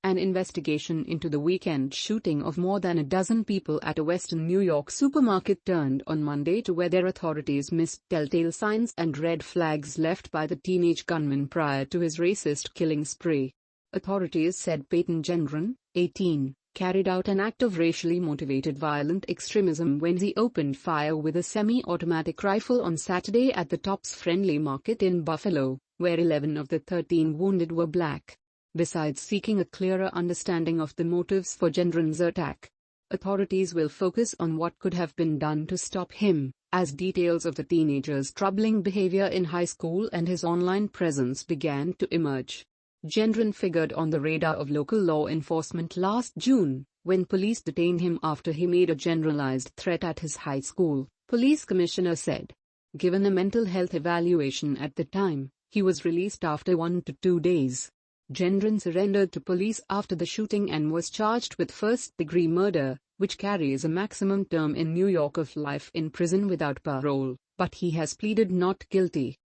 An investigation into the weekend shooting of more than a dozen people at a western New York supermarket turned on Monday to whether authorities missed telltale signs and red flags left by the teenage gunman prior to his racist killing spree. Authorities said Peyton Gendron, 18, carried out an act of racially motivated violent extremism when he opened fire with a semi-automatic rifle on Saturday at the Tops Friendly Market in Buffalo, where 11 of the 13 wounded were black. Besides seeking a clearer understanding of the motives for Gendron's attack, authorities will focus on what could have been done to stop him, as details of the teenager's troubling behavior in high school and his online presence began to emerge. Gendron figured on the radar of local law enforcement last June, when police detained him after he made a generalized threat at his high school, police commissioner said. Given a mental health evaluation at the time, he was released after 1 to 2 days. Gendron surrendered to police after the shooting and was charged with first-degree murder, which carries a maximum term in New York of life in prison without parole, but he has pleaded not guilty.